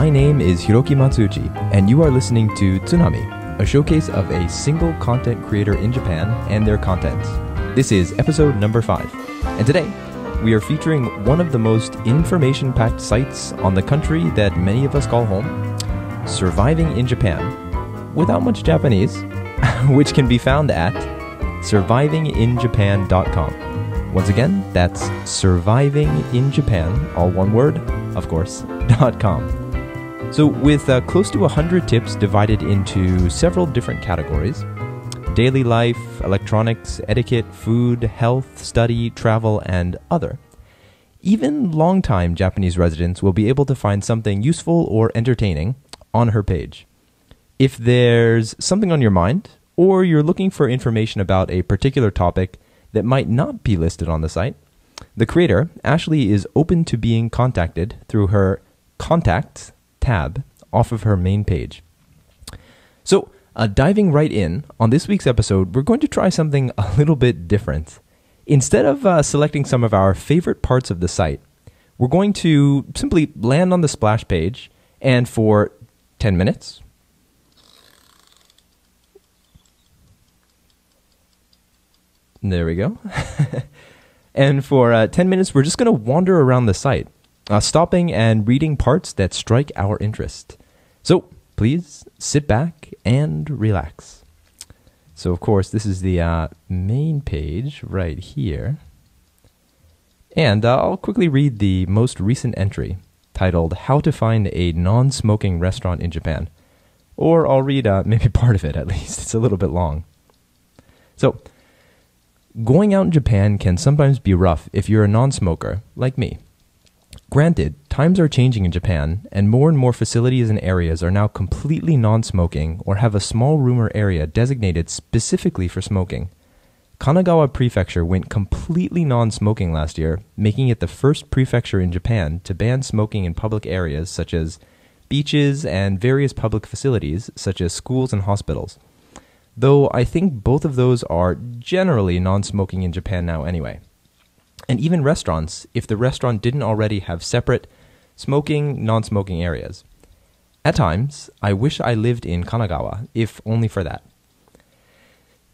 My name is Hiroki Matsuuchi, and you are listening to Tsunami, a showcase of a single content creator in Japan and their contents. This is episode number 5, and today we are featuring one of the most information-packed sites on the country that many of us call home, Surviving in Japan, without much Japanese, which can be found at survivinginjapan.com. Once again, that's survivinginjapan, all one word, of course, .com. So with close to 100 tips divided into several different categories: daily life, electronics, etiquette, food, health, study, travel, and other, even long-time Japanese residents will be able to find something useful or entertaining on her page. If there's something on your mind, or you're looking for information about a particular topic that might not be listed on the site, the creator, Ashley, is open to being contacted through her Contacts tab off of her main page. So, diving right in, on this week's episode, we're going to try something a little bit different. Instead of selecting some of our favorite parts of the site, we're going to simply land on the splash page, and for 10 minutes, there we go. And for 10 minutes, we're just going to wander around the site, stopping and reading parts that strike our interest. So please sit back and relax. So, of course, this is the main page right here. And I'll quickly read the most recent entry, titled How to Find a Non-Smoking Restaurant in Japan. Or I'll read maybe part of it, at least. It's a little bit long. So, going out in Japan can sometimes be rough if you're a non-smoker, like me. Granted, times are changing in Japan, and more facilities and areas are now completely non-smoking or have a small room or area designated specifically for smoking. Kanagawa Prefecture went completely non-smoking last year, making it the first prefecture in Japan to ban smoking in public areas such as beaches and various public facilities such as schools and hospitals. Though I think both of those are generally non-smoking in Japan now anyway. And even restaurants, if the restaurant didn't already have separate smoking, non-smoking areas. At times, I wish I lived in Kanagawa, if only for that.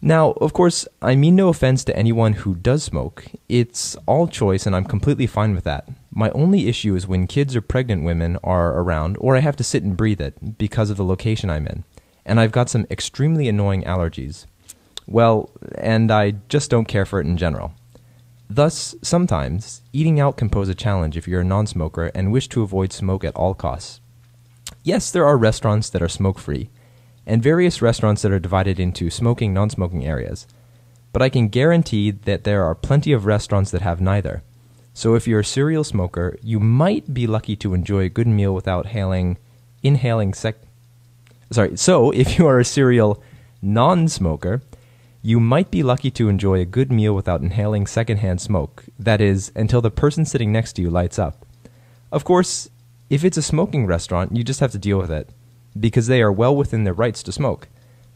Now, of course, I mean no offense to anyone who does smoke. It's all choice, and I'm completely fine with that. My only issue is when kids or pregnant women are around, or I have to sit and breathe it because of the location I'm in. And I've got some extremely annoying allergies. Well, and I just don't care for it in general. Thus, sometimes, eating out can pose a challenge if you're a non-smoker and wish to avoid smoke at all costs. Yes, there are restaurants that are smoke-free, and various restaurants that are divided into smoking, non-smoking areas. But I can guarantee that there are plenty of restaurants that have neither. So if you're a serial smoker, you might be lucky to enjoy a good meal without So if you are a serial non-smoker, you might be lucky to enjoy a good meal without inhaling secondhand smoke. That is, until the person sitting next to you lights up. Of course, if it's a smoking restaurant, you just have to deal with it, because they are well within their rights to smoke.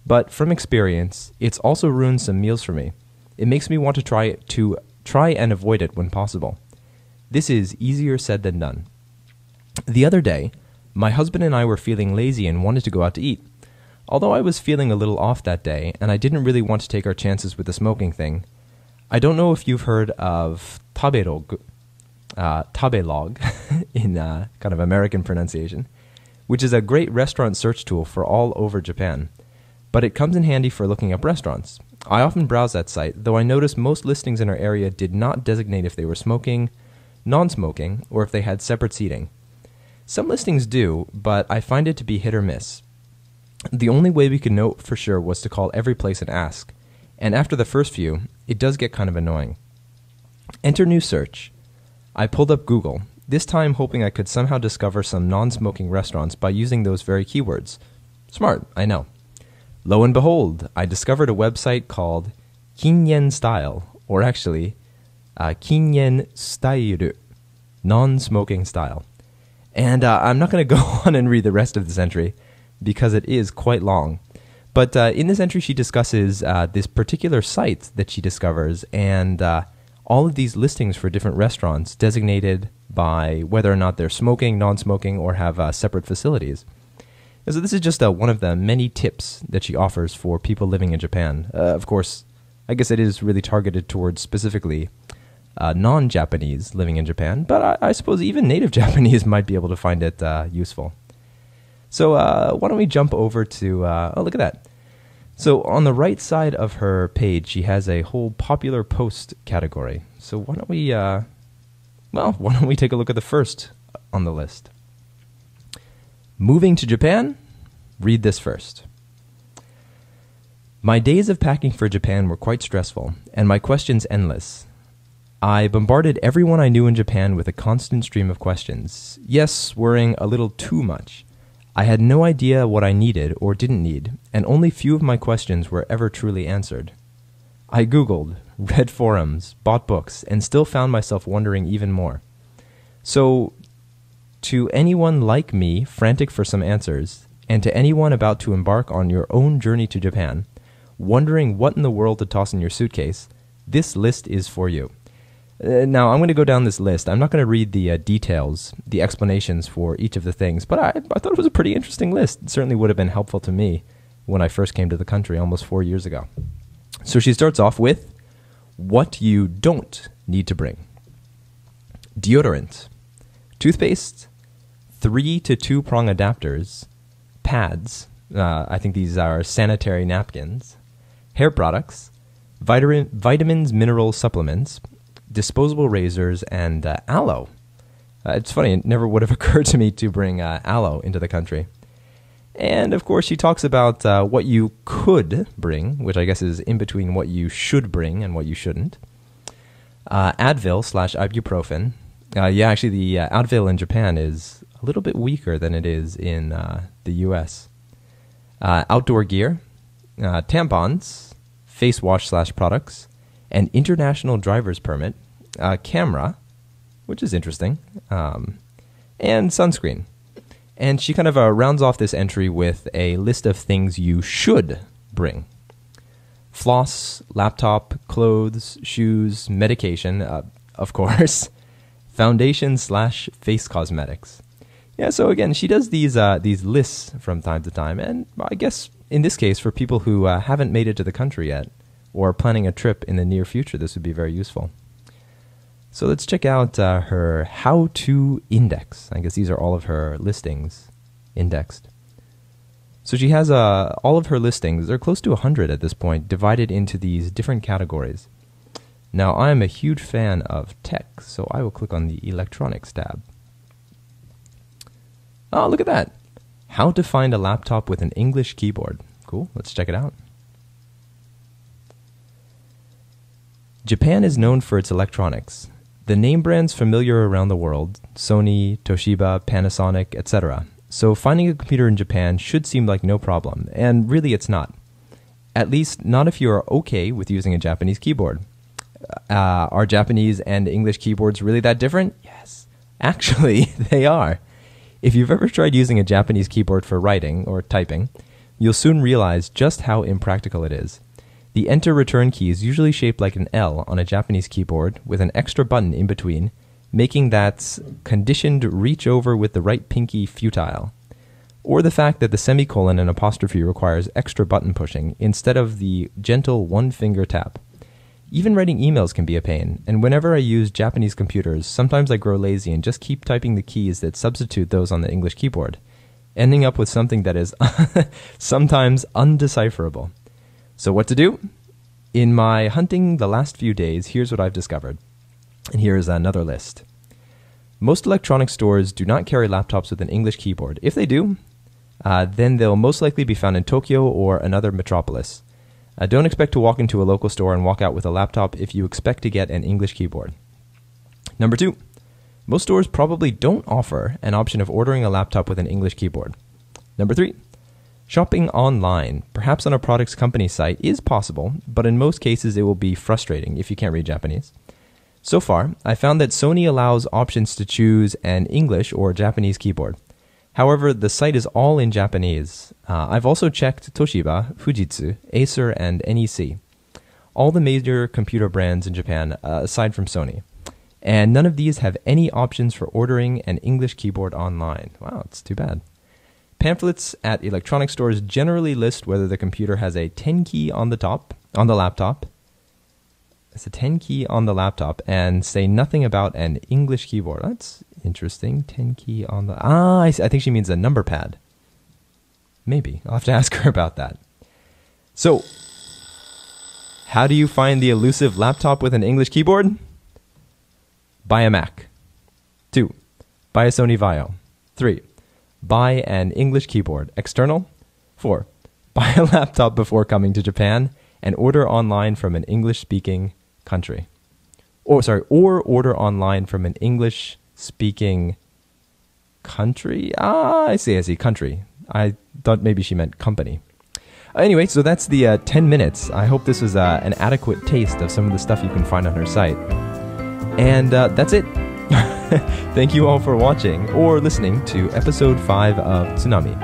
But from experience, it's also ruined some meals for me. It makes me want to try and avoid it when possible. This is easier said than done. The other day, my husband and I were feeling lazy and wanted to go out to eat. Although I was feeling a little off that day, and I didn't really want to take our chances with the smoking thing, I don't know if you've heard of Tabelog in kind of American pronunciation, which is a great restaurant search tool for all over Japan. But it comes in handy for looking up restaurants. I often browse that site, though I noticed most listings in our area did not designate if they were smoking, non-smoking, or if they had separate seating. Some listings do, but I find it to be hit or miss. The only way we could know for sure was to call every place and ask, and after the first few, it does get kind of annoying. Enter new search. I pulled up Google, this time hoping I could somehow discover some non-smoking restaurants by using those very keywords. Smart, I know. Lo and behold, I discovered a website called Kinyen Style, or actually, Kinyen Style, non-smoking style. And I'm not going to go on and read the rest of this entry, because it is quite long. But in this entry, she discusses this particular site that she discovers, and all of these listings for different restaurants designated by whether or not they're smoking, non-smoking, or have separate facilities. And so this is just one of the many tips that she offers for people living in Japan. Of course, I guess it is really targeted towards specifically non-Japanese living in Japan, but I suppose even native Japanese might be able to find it useful. So why don't we jump over to, oh, look at that. So on the right side of her page, she has a whole popular post category. So why don't we, why don't we take a look at the first on the list? Moving to Japan? Read this first. My days of packing for Japan were quite stressful, and my questions endless. I bombarded everyone I knew in Japan with a constant stream of questions, yes, worrying a little too much. I had no idea what I needed or didn't need, and only few of my questions were ever truly answered. I Googled, read forums, bought books, and still found myself wondering even more. So, to anyone like me frantic for some answers, and to anyone about to embark on your own journey to Japan, wondering what in the world to toss in your suitcase, this list is for you. Now, I'm going to go down this list. I'm not going to read the details, the explanations for each of the things, but I thought it was a pretty interesting list. It certainly would have been helpful to me when I first came to the country almost 4 years ago. So she starts off with what you don't need to bring. Deodorant, toothpaste, 3 to 2 prong adapters, pads, I think these are sanitary napkins, hair products, vitamins, mineral supplements, disposable razors, and aloe. It's funny, it never would have occurred to me to bring aloe into the country. And of course, she talks about what you could bring, which I guess is in between what you should bring and what you shouldn't. Advil/ibuprofen. Actually, the Advil in Japan is a little bit weaker than it is in the US. Outdoor gear, tampons, face wash/products, an international driver's permit, a camera, which is interesting, and sunscreen. And she kind of rounds off this entry with a list of things you should bring. Floss, laptop, clothes, shoes, medication, of course, foundation/face cosmetics. Yeah, so again, she does these lists from time to time, and I guess in this case, for people who haven't made it to the country yet, or planning a trip in the near future, this would be very useful. So let's check out her how-to index. I guess these are all of her listings indexed. So she has all of her listings, they're close to 100 at this point, divided into these different categories. Now, I'm a huge fan of tech, so I will click on the electronics tab. Oh, look at that. How to find a laptop with an English keyboard. Cool, let's check it out. Japan is known for its electronics. The name brands familiar around the world, Sony, Toshiba, Panasonic, etc. So finding a computer in Japan should seem like no problem, and really it's not. At least not if you are okay with using a Japanese keyboard. Are Japanese and English keyboards really that different? Yes. Actually, they are. If you've ever tried using a Japanese keyboard for writing or typing, you'll soon realize just how impractical it is. The enter-return key is usually shaped like an L on a Japanese keyboard with an extra button in between, making that conditioned reach over with the right pinky futile. Or the fact that the semicolon and apostrophe requires extra button pushing instead of the gentle one-finger tap. Even writing emails can be a pain, and whenever I use Japanese computers, sometimes I grow lazy and just keep typing the keys that substitute those on the English keyboard, ending up with something that is sometimes undecipherable. So what to do? In my hunting the last few days, here's what I've discovered. And here's another list. Most electronic stores do not carry laptops with an English keyboard. If they do, then they'll most likely be found in Tokyo or another metropolis. Don't expect to walk into a local store and walk out with a laptop if you expect to get an English keyboard. Number 2, most stores probably don't offer an option of ordering a laptop with an English keyboard. Number 3, shopping online, perhaps on a product's company site, is possible, but in most cases it will be frustrating if you can't read Japanese. So far, I found that Sony allows options to choose an English or Japanese keyboard. However, the site is all in Japanese. I've also checked Toshiba, Fujitsu, Acer, and NEC, all the major computer brands in Japan, aside from Sony. And none of these have any options for ordering an English keyboard online. Wow, it's too bad. Pamphlets at electronic stores generally list whether the computer has a 10 key on the laptop. It's a 10 key on the laptop and say nothing about an English keyboard. That's interesting. 10 key on the... I think she means a number pad. Maybe. I'll have to ask her about that. So, how do you find the elusive laptop with an English keyboard? Buy a Mac. 2. Buy a Sony Vaio. 3. Buy an English keyboard. External. 4. Buy a laptop before coming to Japan and order online from an English-speaking country. Or order online from an English-speaking country? I see, country. I thought maybe she meant company. Anyway, so that's the 10 minutes. I hope this was an adequate taste of some of the stuff you can find on her site. And that's it. Thank you all for watching or listening to episode 5 of Tsunami.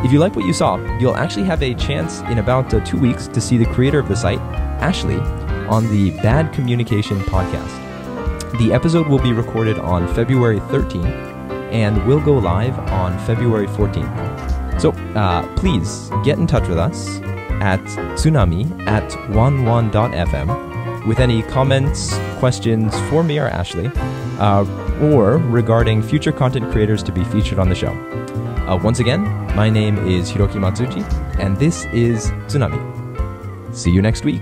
If you like what you saw, you'll actually have a chance in about 2 weeks to see the creator of the site, Ashley, on the Bad Communication podcast. The episode will be recorded on February 13th and will go live on February 14th. So please get in touch with us at tsunami@11.fm with any comments, questions for me or Ashley, or regarding future content creators to be featured on the show. Once again, my name is Hiroki Matsuji, and this is Tsunami. See you next week.